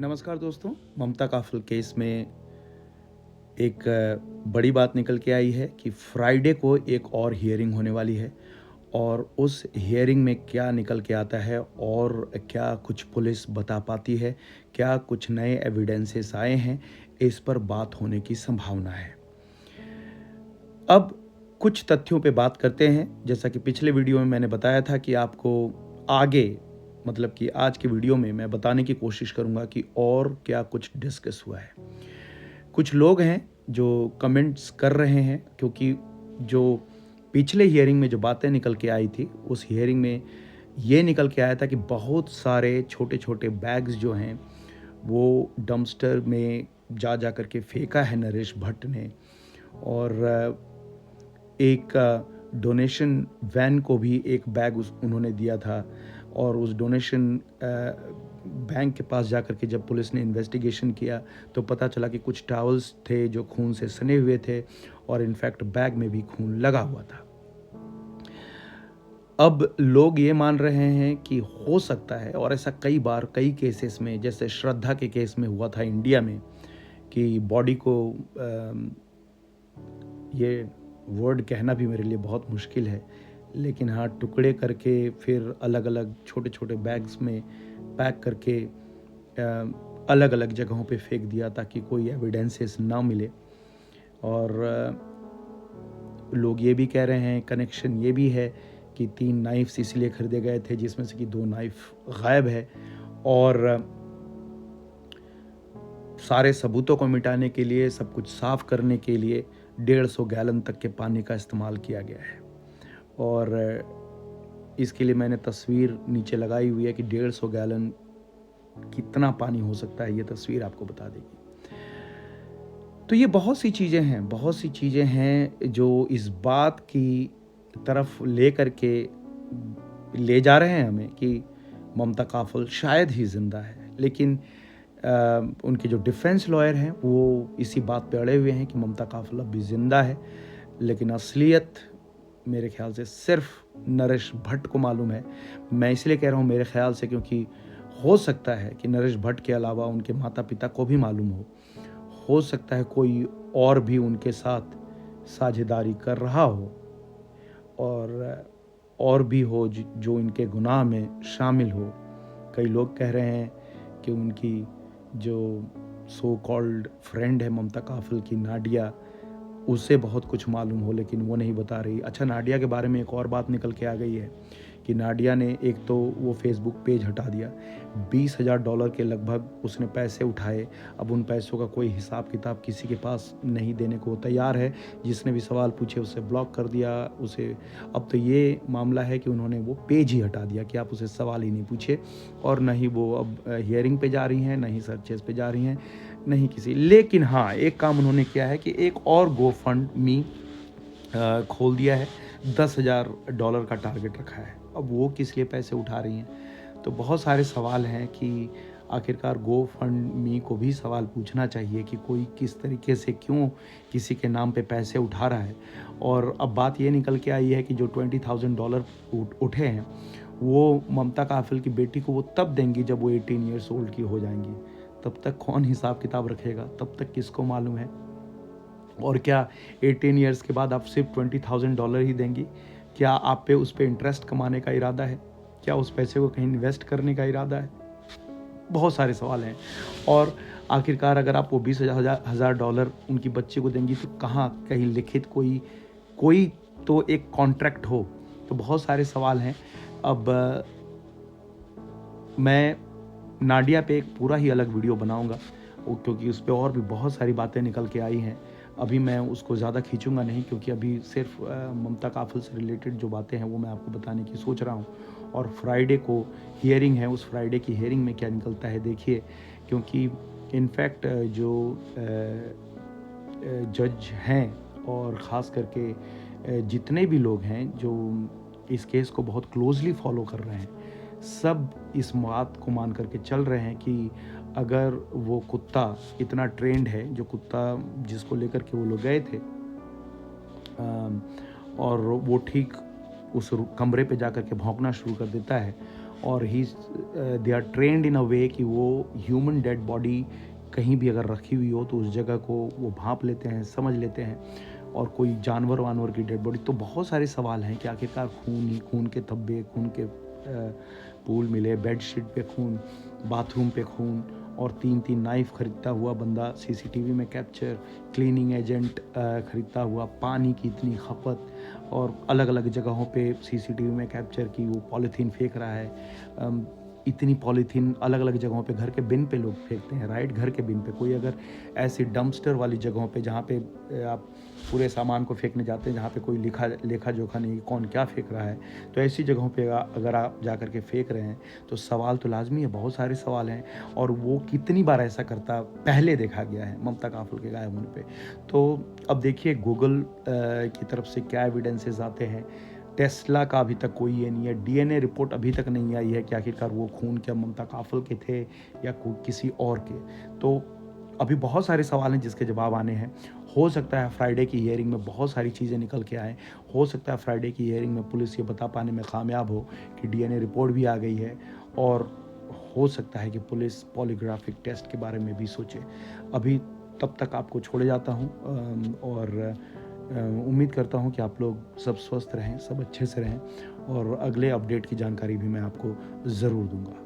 नमस्कार दोस्तों। ममता काफिल केस में एक बड़ी बात निकल के आई है कि फ्राइडे को एक और हियरिंग होने वाली है और उस हियरिंग में क्या निकल के आता है और क्या कुछ पुलिस बता पाती है, क्या कुछ नए एविडेंसेस आए हैं, इस पर बात होने की संभावना है। अब कुछ तथ्यों पे बात करते हैं। जैसा कि पिछले वीडियो में मैंने बताया था कि आपको आगे मतलब कि आज के वीडियो में मैं बताने की कोशिश करूंगा कि और क्या कुछ डिस्कस हुआ है। कुछ लोग हैं जो कमेंट्स कर रहे हैं क्योंकि जो पिछले हियरिंग में जो बातें निकल के आई थी, उस हियरिंग में ये निकल के आया था कि बहुत सारे छोटे छोटे बैग्स जो हैं वो डंपस्टर में जा जा करके फेंका है नरेश भट्ट ने। और एक डोनेशन वैन को भी एक बैग उन्होंने दिया था और उस डोनेशन बैंक के पास जाकर के जब पुलिस ने इन्वेस्टिगेशन किया तो पता चला कि कुछ टॉवल्स थे जो खून से सने हुए थे और इनफैक्ट बैग में भी खून लगा हुआ था। अब लोग ये मान रहे हैं कि हो सकता है, और ऐसा कई बार कई केसेस में, जैसे श्रद्धा के केस में हुआ था इंडिया में, कि बॉडी को ये वर्ड कहना भी मेरे लिए बहुत मुश्किल है, लेकिन हाँ, टुकड़े करके फिर अलग अलग छोटे छोटे बैग्स में पैक करके अलग अलग जगहों पे फेंक दिया ताकि कोई एविडेंसेस ना मिले। और लोग ये भी कह रहे हैं, कनेक्शन ये भी है कि 3 नाइफ्स इसलिए खरीदे गए थे जिसमें से कि 2 नाइफ गायब है और सारे सबूतों को मिटाने के लिए, सब कुछ साफ करने के लिए 150 गैलन तक के पानी का इस्तेमाल किया गया है। और इसके लिए मैंने तस्वीर नीचे लगाई हुई है कि 150 गैलन कितना पानी हो सकता है, ये तस्वीर आपको बता देगी। तो ये बहुत सी चीज़ें हैं जो इस बात की तरफ ले करके ले जा रहे हैं हमें कि ममता काफिल शायद ही ज़िंदा है। लेकिन उनके जो डिफेंस लॉयर हैं वो इसी बात पे अड़े हुए हैं कि ममता काफिल अब भी ज़िंदा है। लेकिन असलियत मेरे ख्याल से सिर्फ नरेश भट्ट को मालूम है। मैं इसलिए कह रहा हूँ मेरे ख्याल से, क्योंकि हो सकता है कि नरेश भट्ट के अलावा उनके माता पिता को भी मालूम हो सकता है कोई और भी उनके साथ साझेदारी कर रहा हो और भी हो जो इनके गुनाह में शामिल हो। कई लोग कह रहे हैं कि उनकी जो सो कॉल्ड फ्रेंड है ममता काफिल की, नाडिया, उसे बहुत कुछ मालूम हो लेकिन वो नहीं बता रही। अच्छा, नाडिया के बारे में एक और बात निकल के आ गई है कि नाडिया ने एक तो वो फेसबुक पेज हटा दिया, $20,000 के लगभग उसने पैसे उठाए। अब उन पैसों का कोई हिसाब किताब किसी के पास नहीं देने को तैयार है। जिसने भी सवाल पूछे उसे ब्लॉक कर दिया उसे। अब तो ये मामला है कि उन्होंने वो पेज ही हटा दिया कि आप उसे सवाल ही नहीं पूछे, और न ही वो अब हियरिंग पे जा रही हैं, न ही सर्चेस पे जा रही हैं, नहीं किसी। लेकिन हाँ, एक काम उन्होंने किया है कि एक और GoFundMe खोल दिया है, $10,000 का टारगेट रखा है। अब वो किस लिए पैसे उठा रही हैं? तो बहुत सारे सवाल हैं कि आखिरकार GoFundMe को भी सवाल पूछना चाहिए कि कोई किस तरीके से क्यों किसी के नाम पे पैसे उठा रहा है। और अब बात ये निकल के आई है कि जो $20,000 उठे हैं वो ममता काफिल की बेटी को वो तब देंगी जब वो 18 ईयर्स ओल्ड की हो जाएंगी। तब तक कौन हिसाब किताब रखेगा? तब तक किसको मालूम है? और क्या 18 ईयर्स के बाद आप सिर्फ $20,000 ही देंगी? क्या आप पे उस पे इंटरेस्ट कमाने का इरादा है? क्या उस पैसे को कहीं इन्वेस्ट करने का इरादा है? बहुत सारे सवाल हैं। और आखिरकार अगर आप वो $20,000 उनकी बच्ची को देंगी तो कहाँ, कहीं लिखित कोई तो एक कॉन्ट्रैक्ट हो। तो बहुत सारे सवाल हैं। अब मैं नाडिया पे एक पूरा ही अलग वीडियो बनाऊंगा क्योंकि उस पर और भी बहुत सारी बातें निकल के आई हैं। अभी मैं उसको ज़्यादा खींचूंगा नहीं, क्योंकि अभी सिर्फ ममता काफिल से रिलेटेड जो बातें हैं वो मैं आपको बताने की सोच रहा हूँ। और फ्राइडे को हियरिंग है, उस फ्राइडे की हियरिंग में क्या निकलता है देखिए। क्योंकि इनफैक्ट जो जज हैं और ख़ास करके जितने भी लोग हैं जो इस केस को बहुत क्लोजली फॉलो कर रहे हैं, सब इस बात को मान करके चल रहे हैं कि अगर वो कुत्ता इतना ट्रेंड है, जो कुत्ता जिसको लेकर के वो लोग गए थे, और वो ठीक उस कमरे पे जा कर के भौंकना शुरू कर देता है और दे आर ट्रेंड इन अ वे कि वो ह्यूमन डेड बॉडी कहीं भी अगर रखी हुई हो तो उस जगह को वो भांप लेते हैं, समझ लेते हैं। और कोई जानवर वानवर की डेड बॉडी, तो बहुत सारे सवाल हैं कि आखिरकार खून ही खून के धब्बे, खून के पूल मिले, बेडशीट पे खून, बाथरूम पे खून, और 3-3 नाइफ खरीदता हुआ बंदा सीसीटीवी में कैप्चर, क्लीनिंग एजेंट खरीदता हुआ, पानी की इतनी खपत, और अलग अलग जगहों पे सीसीटीवी में कैप्चर की वो पॉलीथीन फेंक रहा है। इतनी पॉलीथीन अलग अलग जगहों पे, घर के बिन पे लोग फेंकते हैं, राइट, घर के बिन पे। कोई अगर ऐसी डंपस्टर वाली जगहों पे जहाँ पे आप पूरे सामान को फेंकने जाते हैं, जहाँ पे कोई लेखा जोखा नहीं कौन क्या फेंक रहा है, तो ऐसी जगहों पे अगर आप जा कर के फेंक रहे हैं तो सवाल तो लाजमी है, बहुत सारे सवाल हैं। और वो कितनी बार ऐसा करता पहले देखा गया है ममता काफल के गायब होने पे। तो अब देखिए गूगल की तरफ से क्या एविडेंसेस आते हैं। टेस्ला का अभी तक कोई ये नहीं है, डीएनए रिपोर्ट अभी तक नहीं आई है कि आखिरकार वो खून क्या ममता काफल के थे या किसी और के। तो अभी बहुत सारे सवाल हैं जिसके जवाब आने हैं। हो सकता है फ्राइडे की हियरिंग में बहुत सारी चीज़ें निकल के आएँ। हो सकता है फ्राइडे की हियरिंग में पुलिस ये बता पाने में कामयाब हो कि डीएनए रिपोर्ट भी आ गई है, और हो सकता है कि पुलिस पॉलीग्राफिक टेस्ट के बारे में भी सोचे। अभी तब तक आपको छोड़े जाता हूँ, और उम्मीद करता हूँ कि आप लोग सब स्वस्थ रहें, सब अच्छे से रहें, और अगले अपडेट की जानकारी भी मैं आपको ज़रूर दूँगा।